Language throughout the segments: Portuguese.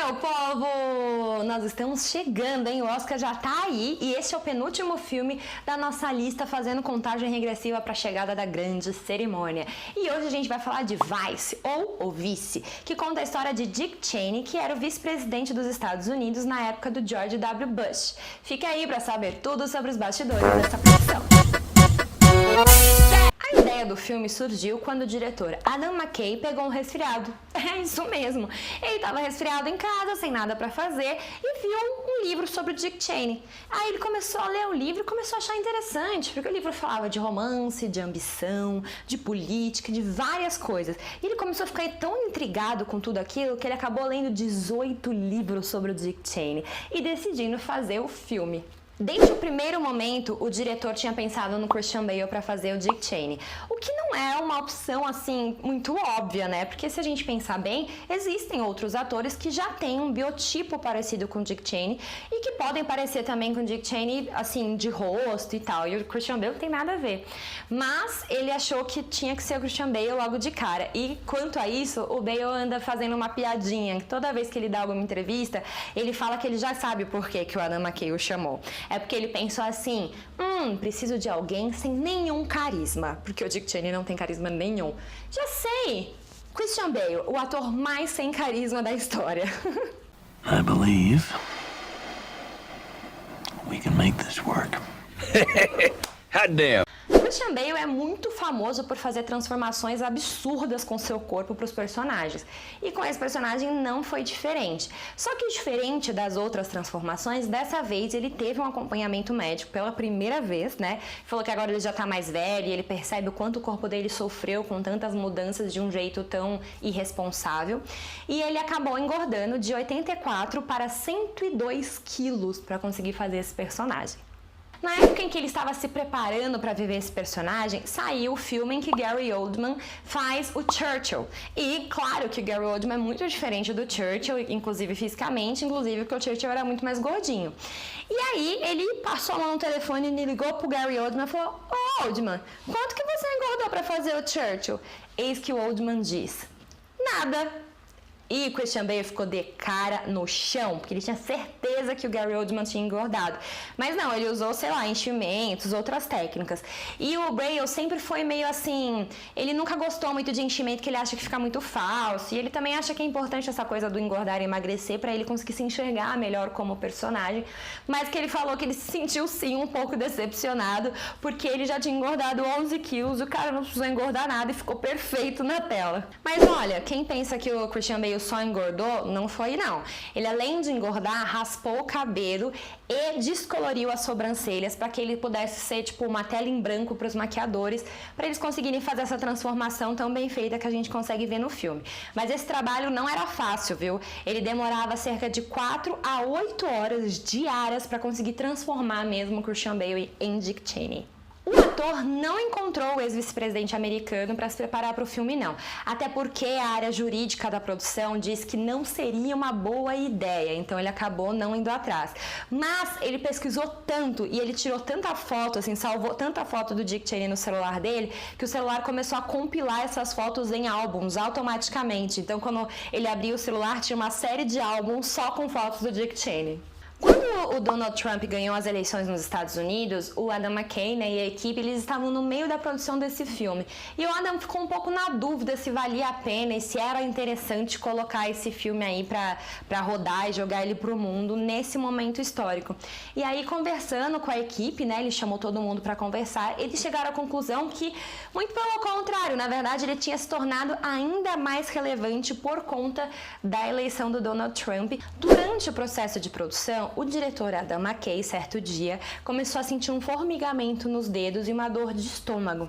meu povo! Nós estamos chegando, hein? O Oscar já tá aí e esse é o penúltimo filme da nossa lista fazendo contagem regressiva para a chegada da grande cerimônia. E hoje a gente vai falar de Vice, ou O Vice, que conta a história de Dick Cheney, que era o vice-presidente dos Estados Unidos na época do George W. Bush. Fica aí para saber tudo sobre os bastidores dessa produção. A ideia do filme surgiu quando o diretor Adam McKay pegou um resfriado. É isso mesmo. Ele estava resfriado em casa, sem nada para fazer, e viu um livro sobre o Dick Cheney. Aí ele começou a ler o livro e começou a achar interessante, porque o livro falava de romance, de ambição, de política, de várias coisas. E ele começou a ficar tão intrigado com tudo aquilo que ele acabou lendo 18 livros sobre o Dick Cheney e decidindo fazer o filme. Desde o primeiro momento, o diretor tinha pensado no Christian Bale para fazer o Dick Cheney, o que não é uma opção assim muito óbvia, né? Porque se a gente pensar bem, existem outros atores que já têm um biotipo parecido com o Dick Cheney e que podem parecer também com o Dick Cheney, assim, de rosto e tal. E o Christian Bale não tem nada a ver. Mas ele achou que tinha que ser o Christian Bale logo de cara. E quanto a isso, o Bale anda fazendo uma piadinha, que toda vez que ele dá alguma entrevista, ele fala que ele já sabe por que o Adam McKay o chamou. É porque ele pensou assim, preciso de alguém sem nenhum carisma, porque o Dick Cheney não tem carisma nenhum. Já sei! Christian Bale, o ator mais sem carisma da história. I believe we can make this work. Hot damn! Christian Bale é muito famoso por fazer transformações absurdas com seu corpo para os personagens. E com esse personagem não foi diferente. Só que diferente das outras transformações, dessa vez ele teve um acompanhamento médico pela primeira vez, né? Falou que agora ele já tá mais velho e ele percebe o quanto o corpo dele sofreu com tantas mudanças de um jeito tão irresponsável. E ele acabou engordando de 84 para 102 quilos para conseguir fazer esse personagem. Na época em que ele estava se preparando para viver esse personagem, saiu o filme em que Gary Oldman faz o Churchill. E claro que o Gary Oldman é muito diferente do Churchill, inclusive fisicamente, inclusive porque o Churchill era muito mais gordinho. E aí ele passou a mão no telefone e ligou pro Gary Oldman e falou: "Ô Oldman, quanto que você engordou para fazer o Churchill?" Eis que o Oldman diz: "Nada." E o Christian Bale ficou de cara no chão, porque ele tinha certeza que o Gary Oldman tinha engordado. Mas não, ele usou, sei lá, enchimentos, outras técnicas. E o Bale sempre foi meio assim, ele nunca gostou muito de enchimento, que ele acha que fica muito falso. E ele também acha que é importante essa coisa do engordar e emagrecer, pra ele conseguir se enxergar melhor como personagem. Mas que ele falou que ele se sentiu sim um pouco decepcionado, porque ele já tinha engordado 11 quilos, o cara não precisou engordar nada e ficou perfeito na tela. Mas olha, quem pensa que o Christian Bale só engordou, não foi não. Ele, além de engordar, raspou o cabelo e descoloriu as sobrancelhas para que ele pudesse ser tipo uma tela em branco para os maquiadores, para eles conseguirem fazer essa transformação tão bem feita que a gente consegue ver no filme. Mas esse trabalho não era fácil, viu? Ele demorava cerca de 4 a 8 horas diárias para conseguir transformar mesmo o Christian Bale em Dick Cheney. O ator não encontrou o ex-vice-presidente americano para se preparar para o filme, não. Até porque a área jurídica da produção diz que não seria uma boa ideia, então ele acabou não indo atrás. Mas ele pesquisou tanto e ele tirou tanta foto, assim, salvou tanta foto do Dick Cheney no celular dele, que o celular começou a compilar essas fotos em álbuns automaticamente. Então, quando ele abriu o celular, tinha uma série de álbuns só com fotos do Dick Cheney. Quando o Donald Trump ganhou as eleições nos Estados Unidos, o Adam McKay, né, e a equipe, eles estavam no meio da produção desse filme. E o Adam ficou um pouco na dúvida se valia a pena e se era interessante colocar esse filme aí pra rodar e jogar ele pro mundo nesse momento histórico. E aí, conversando com a equipe, né, ele chamou todo mundo para conversar, eles chegaram à conclusão que, muito pelo contrário, na verdade, ele tinha se tornado ainda mais relevante por conta da eleição do Donald Trump. Durante o processo de produção, o diretor Adam McKay, certo dia, começou a sentir um formigamento nos dedos e uma dor de estômago.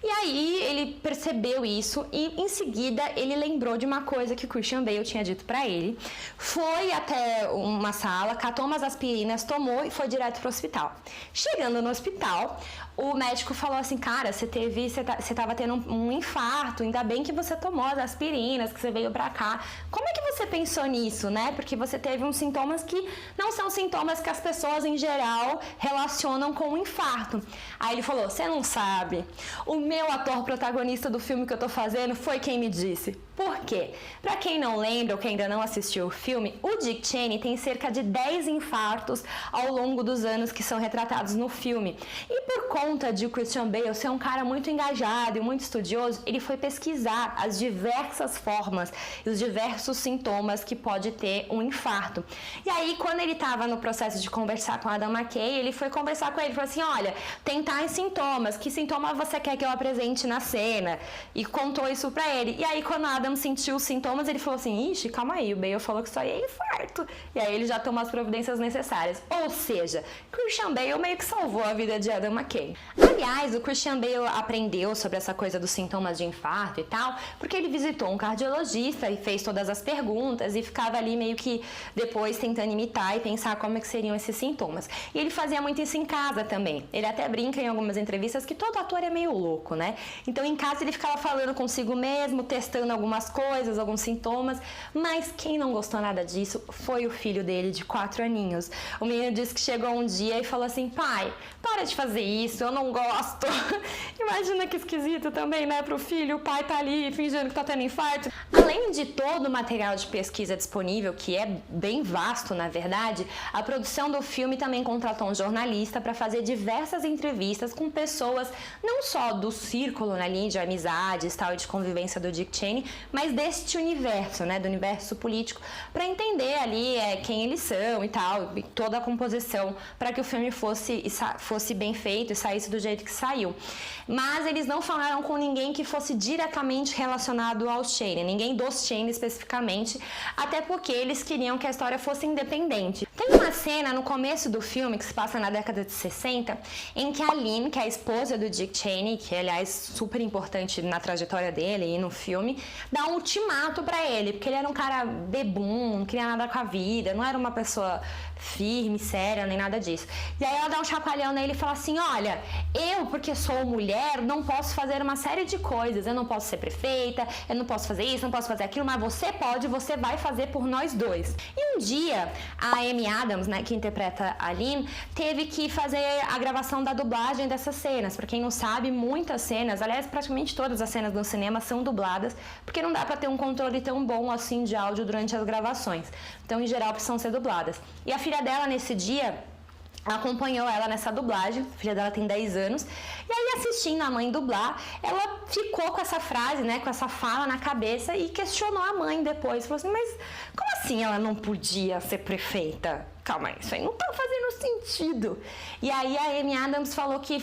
E aí ele percebeu isso e em seguida ele lembrou de uma coisa que o Christian Bale tinha dito pra ele. Foi até uma sala, catou umas aspirinas, tomou e foi direto pro hospital. Chegando no hospital, o médico falou assim: cara, você tava tendo um infarto, ainda bem que você tomou as aspirinas, que você veio pra cá. Como é que você pensou nisso, né? Porque você teve uns sintomas que não são sintomas que as pessoas em geral relacionam com o infarto. Aí ele falou: você não sabe, o meu ator protagonista do filme que eu tô fazendo foi quem me disse. Por quê? Pra quem não lembra ou que ainda não assistiu o filme, o Dick Cheney tem cerca de 10 infartos ao longo dos anos que são retratados no filme. E por conta de o Christian Bale ser um cara muito engajado e muito estudioso, ele foi pesquisar as diversas formas e os diversos sintomas que pode ter um infarto. E aí, quando ele estava no processo de conversar com Adam McKay, ele foi conversar com ele e falou assim, olha, tem tais sintomas, que sintoma você quer que eu apresente na cena? E contou isso pra ele. E aí, quando Adam sentiu os sintomas, ele falou assim, ixi, calma aí, o Bale falou que isso aí é infarto. E aí ele já tomou as providências necessárias. Ou seja, Christian Bale meio que salvou a vida de Adam McKay. Aliás, o Christian Bale aprendeu sobre essa coisa dos sintomas de infarto e tal, porque ele visitou um cardiologista e fez todas as perguntas e ficava ali meio que depois tentando imitar e pensar como é que seriam esses sintomas. E ele fazia muito isso em casa também. Ele até brinca em algumas entrevistas que todo ator é meio louco, né? Então em casa ele ficava falando consigo mesmo, testando algumas coisas, alguns sintomas, mas quem não gostou nada disso foi o filho dele de 4 aninhos. O menino disse que chegou um dia e falou assim, pai, para de fazer isso, eu não gosto. Imagina que esquisito também, né, pro filho, o pai tá ali fingindo que tá tendo infarto. Além de todo o material de pesquisa disponível, que é bem vasto, na verdade, a produção do filme também contratou um jornalista para fazer diversas entrevistas com pessoas, não só do círculo ali de amizades, tal, e de convivência do Dick Cheney, mas deste universo, né, do universo político, para entender ali quem eles são e tal, e toda a composição, para que o filme fosse bem feito e saísse do jeito que saiu. Mas eles não falaram com ninguém que fosse diretamente relacionado aos Cheney, ninguém dos Cheney especificamente, até porque eles queriam que a história fosse independente. Tem uma cena no começo do filme, que se passa na década de 60, em que a Lynn, que é a esposa do Dick Cheney, que aliás super importante na trajetória dele e no filme, dá um ultimato pra ele, porque ele era um cara bebum, não queria nada com a vida, não era uma pessoa firme, séria, nem nada disso. E aí ela dá um chacoalhão nele e fala assim, olha, eu, porque sou mulher, não posso fazer uma série de coisas, eu não posso ser prefeita, eu não posso fazer isso, não posso fazer aquilo, mas você pode, você vai fazer por nós dois. E um dia, a Amy Adams, né, que interpreta a Lynn, teve que fazer a gravação da dublagem dessas cenas. Pra quem não sabe, muitas cenas, aliás, praticamente todas as cenas do cinema são dubladas, porque não dá pra ter um controle tão bom assim de áudio durante as gravações. Então, em geral, precisam ser dubladas. E a filha dela, nesse dia, acompanhou ela nessa dublagem, a filha dela tem 10 anos, e aí assistindo a mãe dublar, ela ficou com essa frase, né, com essa fala na cabeça e questionou a mãe depois, falou assim, mas como assim ela não podia ser prefeita? Calma aí, isso aí não tá fazendo sentido. E aí a Amy Adams falou que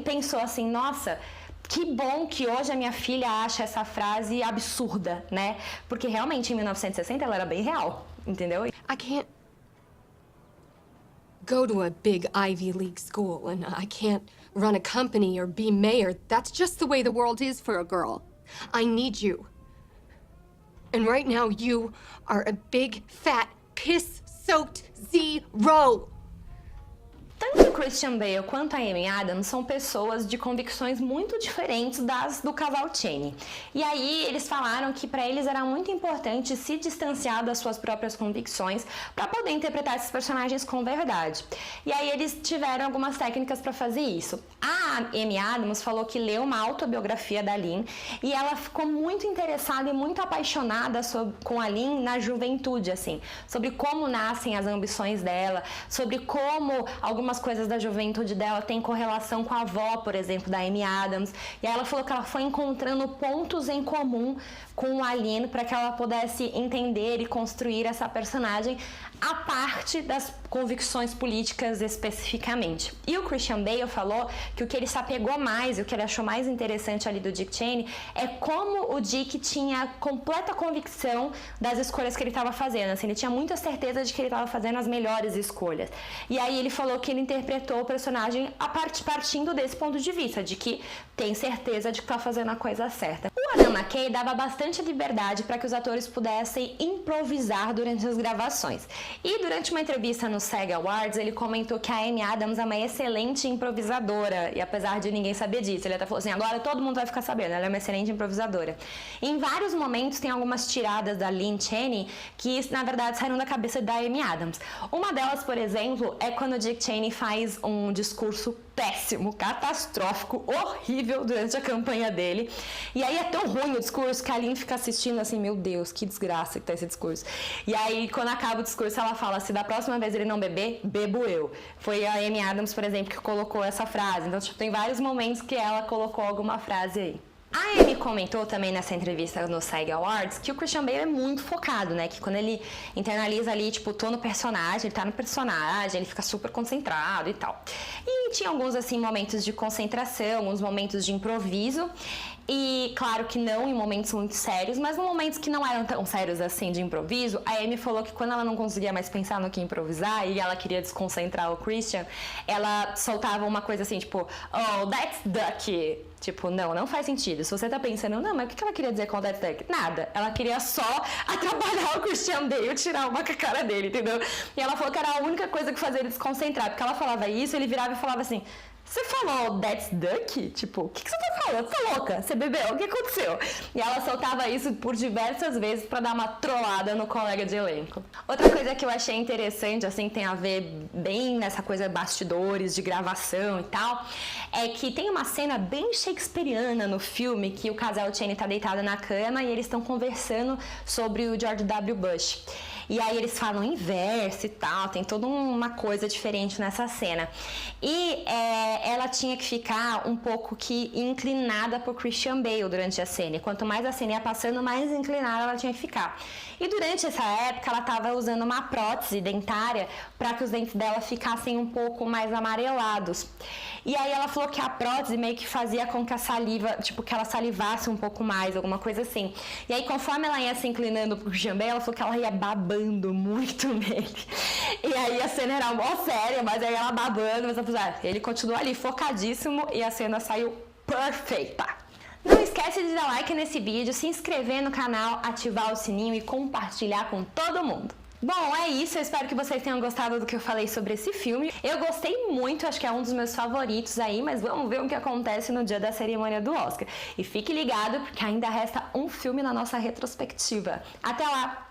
pensou assim, nossa, que bom que hoje a minha filha acha essa frase absurda, né, porque realmente em 1960 ela era bem real, entendeu? I can't go to a big Ivy League school, and I can't run a company or be mayor. That's just the way the world is for a girl. I need you. And right now, you are a big, fat, piss-soaked zero. Tanto o Christian Bale quanto a Amy Adams são pessoas de convicções muito diferentes das do casal Cheney. E aí eles falaram que para eles era muito importante se distanciar das suas próprias convicções para poder interpretar esses personagens com verdade. E aí eles tiveram algumas técnicas para fazer isso. A Amy Adams falou que leu uma autobiografia da Lynn e ela ficou muito interessada e muito apaixonada com a Lynn na juventude, assim, sobre como nascem as ambições dela, sobre como algumas coisas da juventude dela têm correlação com a avó, por exemplo, da Amy Adams. E aí ela falou que ela foi encontrando pontos em comum com a Lynn para que ela pudesse entender e construir essa personagem a parte das convicções políticas especificamente. E o Christian Bale falou que o que ele se apegou mais e o que ele achou mais interessante ali do Dick Cheney é como o Dick tinha completa convicção das escolhas que ele estava fazendo, assim, ele tinha muita certeza de que ele estava fazendo as melhores escolhas. E aí ele falou que ele interpretou o personagem partindo desse ponto de vista, de que tem certeza de que está fazendo a coisa certa. O Adam McKay dava bastante liberdade para que os atores pudessem improvisar durante as gravações. E durante uma entrevista no SAG Awards, ele comentou que a Amy Adams é uma excelente improvisadora, e apesar de ninguém saber disso, ele até falou assim, agora todo mundo vai ficar sabendo, ela é uma excelente improvisadora. Em vários momentos tem algumas tiradas da Lynn Cheney que, na verdade, saíram da cabeça da Amy Adams. Uma delas, por exemplo, é quando o Dick Cheney Chaney faz um discurso péssimo, catastrófico, horrível durante a campanha dele. E aí é tão ruim o discurso que a Lynn fica assistindo assim, meu Deus, que desgraça que tá esse discurso. E aí, quando acaba o discurso, ela fala, se da próxima vez ele não beber, bebo eu. Foi a Amy Adams, por exemplo, que colocou essa frase. Então, tipo, tem vários momentos que ela colocou alguma frase aí. A Amy comentou também nessa entrevista no SAG Awards que o Christian Bale é muito focado, né? Que quando ele internaliza ali, tipo, tô no personagem, ele tá no personagem, ele fica super concentrado e tal. E tinha alguns, assim, momentos de concentração, alguns momentos de improviso. E claro que não em momentos muito sérios, mas em momentos que não eram tão sérios assim de improviso, a Amy falou que quando ela não conseguia mais pensar no que improvisar e ela queria desconcentrar o Christian, ela soltava uma coisa assim, tipo, oh, that's ducky. Tipo, não faz sentido. Se você tá pensando, não, mas o que ela queria dizer com that's ducky? Nada. Ela queria só atrapalhar o Christian Bale, tirar uma com a cara dele, entendeu? E ela falou que era a única coisa que fazia ele desconcentrar, porque ela falava isso, ele virava e falava assim, você falou that's ducky? Tipo, o que você tá falando? Você tá louca? Você bebeu? O que aconteceu? E ela soltava isso por diversas vezes pra dar uma trollada no colega de elenco. Outra coisa que eu achei interessante, assim, tem a ver bem nessa coisa bastidores, de gravação e tal, é que tem uma cena bem shakespeariana no filme que o casal Chaney tá deitado na cama e eles estão conversando sobre o George W. Bush. E aí eles falam em verso e tal, tem toda uma coisa diferente nessa cena. E ela tinha que ficar um pouco que inclinada pro Christian Bale durante a cena. E quanto mais a cena ia passando, mais inclinada ela tinha que ficar. E durante essa época, ela estava usando uma prótese dentária para que os dentes dela ficassem um pouco mais amarelados. E aí ela falou que a prótese meio que fazia com que a saliva, tipo, que ela salivasse um pouco mais, alguma coisa assim. E aí, conforme ela ia se inclinando pro Christian Bale, ela falou que ela ia babando muito nele. E aí a cena era mó séria, mas aí ela babando, mas ela falou, ele continua ali focadíssimo e a cena saiu perfeita. Não esquece de dar like nesse vídeo, se inscrever no canal, ativar o sininho e compartilhar com todo mundo. Bom, é isso, eu espero que vocês tenham gostado do que eu falei sobre esse filme. Eu gostei muito, acho que é um dos meus favoritos aí, mas vamos ver o que acontece no dia da cerimônia do Oscar. E fique ligado, porque ainda resta um filme na nossa retrospectiva. Até lá!